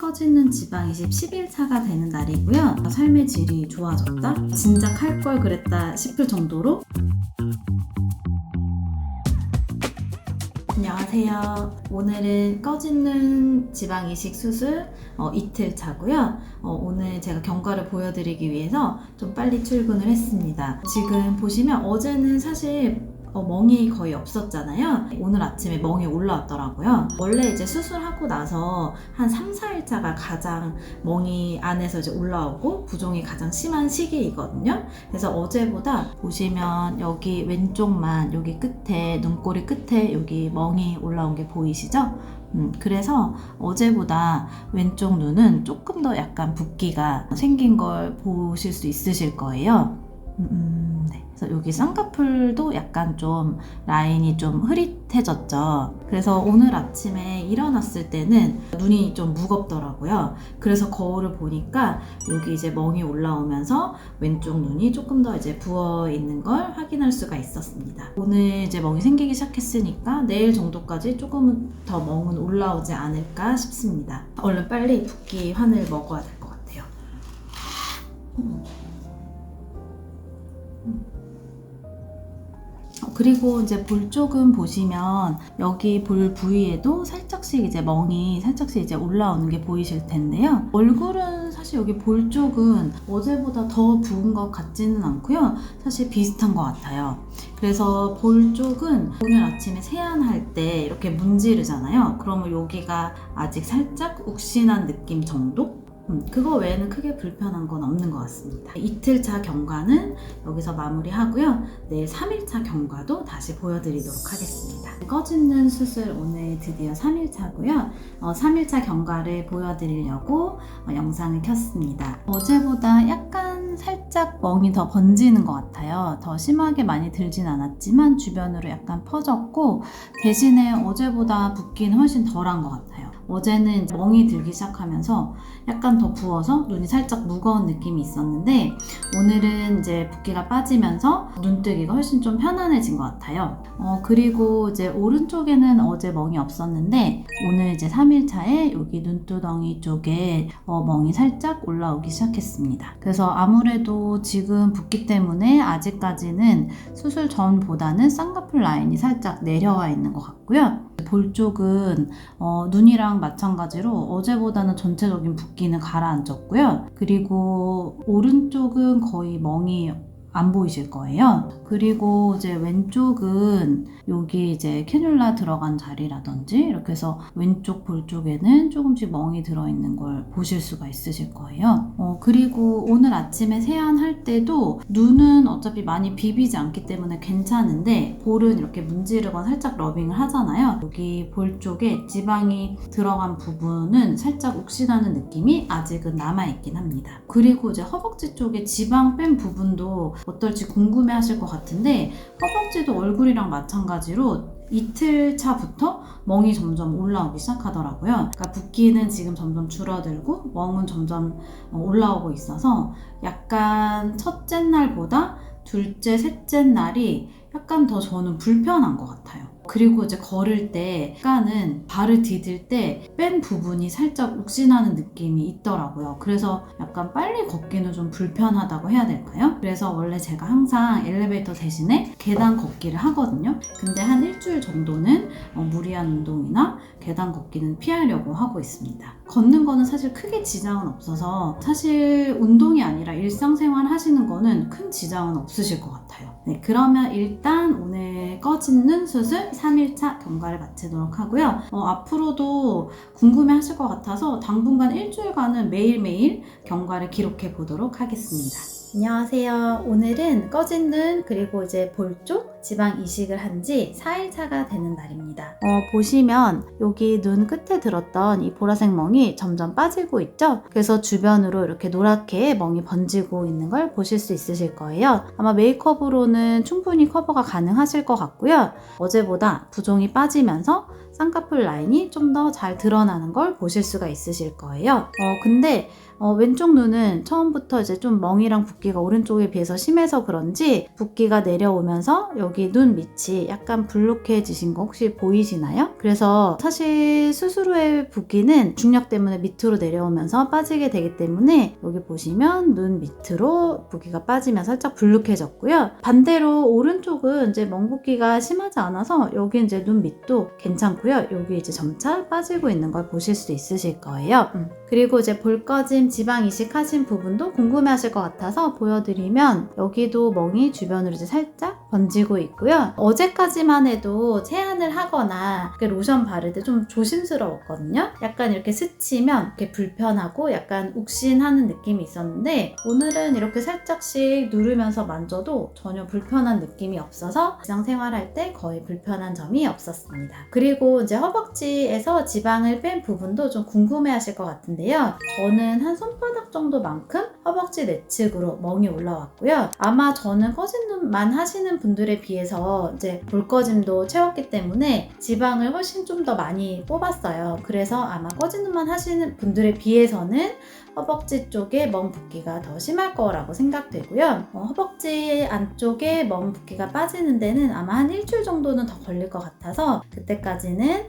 꺼지는 지방 이식 10일차가 되는 날이고요. 삶의 질이 좋아졌다? 진작 할 걸 그랬다 싶을 정도로. 안녕하세요. 오늘은 꺼지는 지방 이식 수술 이틀 차고요. 오늘 제가 경과를 보여드리기 위해서 좀 빨리 출근을 했습니다. 지금 보시면 어제는 사실 멍이 거의 없었잖아요. 오늘 아침에 멍이 올라왔더라고요. 원래 이제 수술하고 나서 한 3, 4일차가 가장 멍이 안에서 이제 올라오고 부종이 가장 심한 시기이거든요. 그래서 어제보다 보시면 여기 왼쪽만 여기 끝에 눈꼬리 끝에 여기 멍이 올라온 게 보이시죠? 그래서 어제보다 왼쪽 눈은 조금 더 약간 붓기가 생긴 걸 보실 수 있으실 거예요. 네. 그래서 여기 쌍꺼풀도 약간 좀 라인이 좀 흐릿해졌죠. 그래서 오늘 아침에 일어났을 때는 눈이 좀 무겁더라고요. 그래서 거울을 보니까 여기 이제 멍이 올라오면서 왼쪽 눈이 조금 더 이제 부어 있는 걸 확인할 수가 있었습니다. 오늘 이제 멍이 생기기 시작했으니까 내일 정도까지 조금은 더 멍은 올라오지 않을까 싶습니다. 얼른 빨리 붓기 환을 먹어야 될 것 같아요. 그리고 이제 볼 쪽은 보시면 여기 볼 부위에도 살짝씩 이제 멍이 살짝씩 이제 올라오는 게 보이실 텐데요. 얼굴은 사실 여기 볼 쪽은 어제보다 더 부은 것 같지는 않고요. 사실 비슷한 것 같아요. 그래서 볼 쪽은 오늘 아침에 세안할 때 이렇게 문지르잖아요. 그러면 여기가 아직 살짝 욱신한 느낌 정도? 그거 외에는 크게 불편한 건 없는 것 같습니다. 이틀차 경과는 여기서 마무리하고요. 내일 3일차 경과도 다시 보여드리도록 하겠습니다. 꺼지는 수술 오늘 드디어 3일차고요. 3일차 경과를 보여드리려고 영상을 켰습니다. 어제보다 약간 살짝 멍이 더 번지는 것 같아요. 더 심하게 많이 들진 않았지만 주변으로 약간 퍼졌고 대신에 어제보다 붓기는 훨씬 덜한 것 같아요. 어제는 멍이 들기 시작하면서 약간 더 부어서 눈이 살짝 무거운 느낌이 있었는데 오늘은 이제 붓기가 빠지면서 눈뜨기가 훨씬 좀 편안해진 것 같아요. 그리고 이제 오른쪽에는 어제 멍이 없었는데 오늘 이제 3일차에 여기 눈두덩이 쪽에 멍이 살짝 올라오기 시작했습니다. 그래서 아무래도 지금 붓기 때문에 아직까지는 수술 전보다는 쌍꺼풀 라인이 살짝 내려와 있는 것 같고요. 볼 쪽은 눈이랑 마찬가지로 어제보다는 전체적인 붓기는 가라앉았고요. 그리고 오른쪽은 거의 멍이 안 보이실 거예요. 그리고 이제 왼쪽은 여기 이제 캐뉼라 들어간 자리라든지 이렇게 해서 왼쪽 볼 쪽에는 조금씩 멍이 들어있는 걸 보실 수가 있으실 거예요. 그리고 오늘 아침에 세안할 때도 눈은 어차피 많이 비비지 않기 때문에 괜찮은데 볼은 이렇게 문지르거나 살짝 러빙을 하잖아요. 여기 볼 쪽에 지방이 들어간 부분은 살짝 욱신하는 느낌이 아직은 남아있긴 합니다. 그리고 이제 허벅지 쪽에 지방 뺀 부분도 어떨지 궁금해 하실 것 같은데 허벅지도 얼굴이랑 마찬가지로 이틀 차부터 멍이 점점 올라오기 시작하더라고요. 그러니까 붓기는 지금 점점 줄어들고 멍은 점점 올라오고 있어서 약간 첫째 날보다 둘째, 셋째 날이 약간 더 저는 불편한 것 같아요. 그리고 이제 걸을 때 약간은 발을 디딜 때 뺀 부분이 살짝 욱신하는 느낌이 있더라고요. 그래서 약간 빨리 걷기는 좀 불편하다고 해야 될까요? 그래서 원래 제가 항상 엘리베이터 대신에 계단 걷기를 하거든요. 근데 한 일주일 정도는 무리한 운동이나 계단 걷기는 피하려고 하고 있습니다. 걷는 거는 사실 크게 지장은 없어서 사실 운동이 아니라 일상생활 하시는 거는 큰 지장은 없으실 것 같아요. 네, 그러면 일단 오늘 꺼지는 수술 3일차 경과를 마치도록 하고요. 앞으로도 궁금해 하실 것 같아서 당분간 일주일간은 매일매일 경과를 기록해 보도록 하겠습니다. 안녕하세요. 오늘은 꺼진 눈 그리고 이제 볼 쪽 지방 이식을 한 지 4일차가 되는 날입니다. 보시면 여기 눈 끝에 들었던 이 보라색 멍이 점점 빠지고 있죠? 그래서 주변으로 이렇게 노랗게 멍이 번지고 있는 걸 보실 수 있으실 거예요. 아마 메이크업으로는 충분히 커버가 가능하실 것 같고요. 어제보다 부종이 빠지면서 쌍꺼풀 라인이 좀 더 잘 드러나는 걸 보실 수가 있으실 거예요. 근데 왼쪽 눈은 처음부터 이제 좀 멍이랑 붓기가 오른쪽에 비해서 심해서 그런지 붓기가 내려오면서 여기 눈 밑이 약간 불룩해지신 거 혹시 보이시나요? 그래서 사실 수술 후의 붓기는 중력 때문에 밑으로 내려오면서 빠지게 되기 때문에 여기 보시면 눈 밑으로 붓기가 빠지면 살짝 불룩해졌고요. 반대로 오른쪽은 이제 멍 붓기가 심하지 않아서 여기 이제 눈 밑도 괜찮고요. 여기 이제 점차 빠지고 있는 걸 보실 수 있으실 거예요. 그리고 이제 볼 꺼짐 지방 이식하신 부분도 궁금해하실 것 같아서 보여드리면 여기도 멍이 주변으로 이제 살짝 번지고 있고요. 어제까지만 해도 세안을 하거나 로션 바를 때 좀 조심스러웠거든요. 약간 이렇게 스치면 이렇게 불편하고 약간 욱신하는 느낌이 있었는데 오늘은 이렇게 살짝씩 누르면서 만져도 전혀 불편한 느낌이 없어서 일상생활할 때 거의 불편한 점이 없었습니다. 그리고 이제 허벅지에서 지방을 뺀 부분도 좀 궁금해하실 것 같은데요. 저는 한 손바닥 정도만큼 허벅지 내측으로 멍이 올라왔고요. 아마 저는 꺼진 눈만 하시는 분들에 비해서 이제 볼 꺼짐도 채웠기 때문에 지방을 훨씬 좀 더 많이 뽑았어요. 그래서 아마 꺼진 눈만 하시는 분들에 비해서는 허벅지 쪽에 멍 붓기가 더 심할 거라고 생각되고요. 허벅지 안쪽에 멍 붓기가 빠지는 데는 아마 한 일주일 정도는 더 걸릴 것 같아서 그때까지는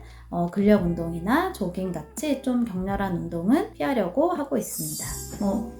근력 운동이나 조깅 같이 좀 격렬한 운동은 피하려고 하고 있습니다.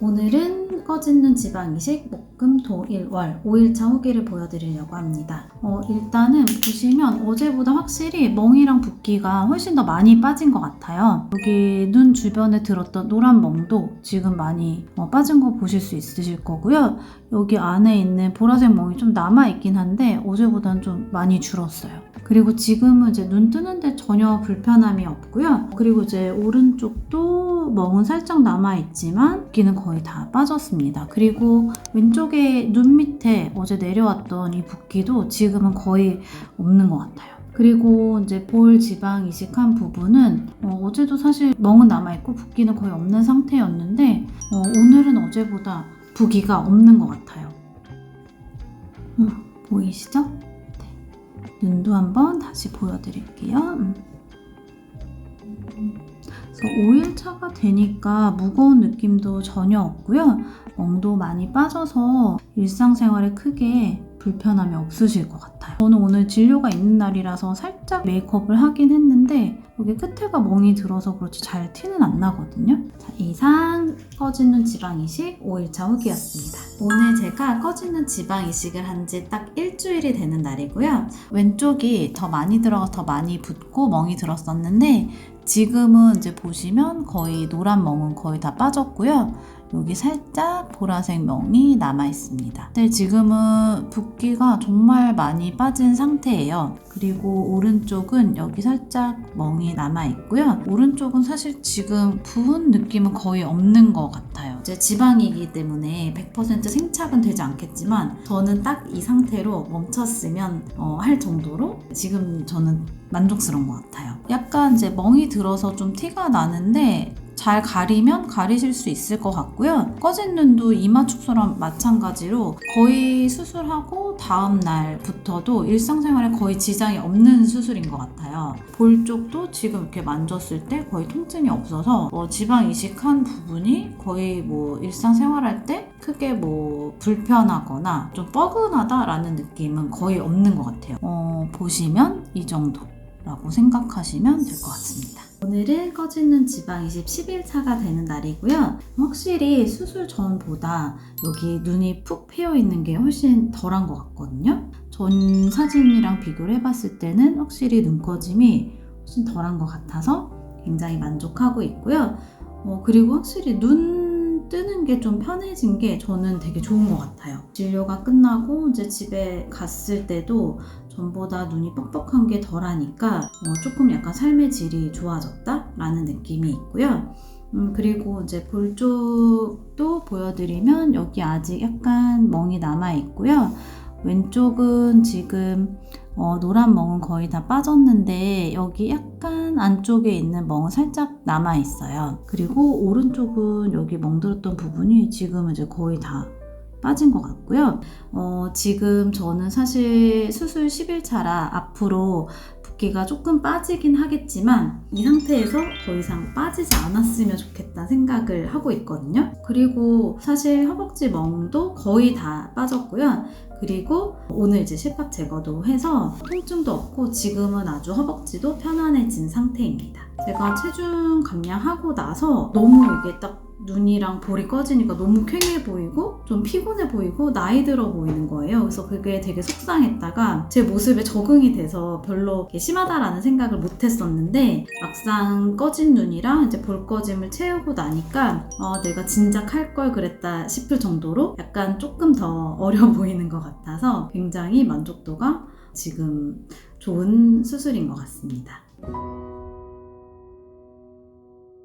오늘은 꺼진 눈 지방 이식 목금 토 일 월 5일차 후기를 보여드리려고 합니다. 일단은 보시면 어제보다 확실히 멍이랑 붓기가 훨씬 더 많이 빠진 것 같아요. 여기 눈 주변에 들었던 노란 멍도 지금 많이 빠진 거 보실 수 있으실 거고요. 여기 안에 있는 보라색 멍이 좀 남아있긴 한데 어제보다는 좀 많이 줄었어요. 그리고 지금은 이제 눈 뜨는데 전혀 불편함이 없고요. 그리고 이제 오른쪽도 멍은 살짝 남아있지만 붓기는 거의 다 빠졌습니다. 그리고 왼쪽에 눈 밑에 어제 내려왔던 이 붓기도 지금은 거의 없는 것 같아요. 그리고 이제 볼 지방 이식한 부분은 어제도 사실 멍은 남아있고 붓기는 거의 없는 상태였는데 오늘은 어제보다 붓기가 없는 것 같아요. 보이시죠? 눈도 한번 다시 보여드릴게요. 그래서 5일차가 되니까 무거운 느낌도 전혀 없고요. 멍도 많이 빠져서 일상생활에 크게 불편함이 없으실 것 같아요. 저는 오늘 진료가 있는 날이라서 살짝 메이크업을 하긴 했는데 여기 끝에가 멍이 들어서 그렇지 잘 티는 안 나거든요. 자, 이상 꺼진 눈 지방 이식 5일차 후기였습니다. 오늘 제가 꺼진 눈 지방 이식을 한 지 딱 일주일이 되는 날이고요. 왼쪽이 더 많이 들어가서 더 많이 붓고 멍이 들었었는데 지금은 이제 보시면 거의 노란 멍은 거의 다 빠졌고요. 여기 살짝 보라색 멍이 남아 있습니다. 근데 지금은 붓기가 정말 많이 빠진 상태예요. 그리고 오른쪽은 여기 살짝 멍이 남아 있고요. 오른쪽은 사실 지금 부은 느낌은 거의 없는 것 같아요. 이제 지방이기 때문에 100% 생착은 되지 않겠지만 저는 딱 이 상태로 멈췄으면 할 정도로 지금 저는 만족스러운 것 같아요. 약간 이제 멍이 들어서 좀 티가 나는데 잘 가리면 가리실 수 있을 것 같고요. 꺼진 눈도 이마 축소랑 마찬가지로 거의 수술하고 다음 날부터도 일상생활에 거의 지장이 없는 수술인 것 같아요. 볼 쪽도 지금 이렇게 만졌을 때 거의 통증이 없어서 지방 이식한 부분이 거의 일상생활할 때 크게 불편하거나 좀 뻐근하다라는 느낌은 거의 없는 것 같아요. 보시면 이 정도라고 생각하시면 될 것 같습니다. 오늘은 꺼진 눈 지방 이식 10일차가 되는 날이고요. 확실히 수술 전보다 여기 눈이 푹 패여 있는 게 훨씬 덜한 것 같거든요. 전 사진이랑 비교를 해봤을 때는 확실히 눈 꺼짐이 훨씬 덜한 것 같아서 굉장히 만족하고 있고요. 그리고 확실히 눈 뜨는 게 좀 편해진 게 저는 되게 좋은 것 같아요. 진료가 끝나고 이제 집에 갔을 때도 전보다 눈이 뻑뻑한 게 덜하니까 조금 약간 삶의 질이 좋아졌다라는 느낌이 있고요. 그리고 이제 볼 쪽도 보여드리면 여기 아직 약간 멍이 남아 있고요. 왼쪽은 지금 노란 멍은 거의 다 빠졌는데 여기 약간 안쪽에 있는 멍은 살짝 남아 있어요. 그리고 오른쪽은 여기 멍들었던 부분이 지금은 이제 거의 다 빠진 것 같고요. 지금 저는 사실 수술 10일차라 앞으로 붓기가 조금 빠지긴 하겠지만 이 상태에서 더 이상 빠지지 않았으면 좋겠다 생각을 하고 있거든요. 그리고 사실 허벅지 멍도 거의 다 빠졌고요. 그리고 오늘 이제 실밥 제거도 해서 통증도 없고 지금은 아주 허벅지도 편안해진 상태입니다. 제가 체중 감량하고 나서 너무 이게 딱 눈이랑 볼이 꺼지니까 너무 퀭해 보이고 좀 피곤해 보이고 나이 들어 보이는 거예요. 그래서 그게 되게 속상했다가 제 모습에 적응이 돼서 별로 심하다라는 생각을 못 했었는데 막상 꺼진 눈이랑 이제 볼 꺼짐을 채우고 나니까 내가 진작 할 걸 그랬다 싶을 정도로 약간 조금 더 어려 보이는 것 같아서 굉장히 만족도가 지금 좋은 수술인 것 같습니다.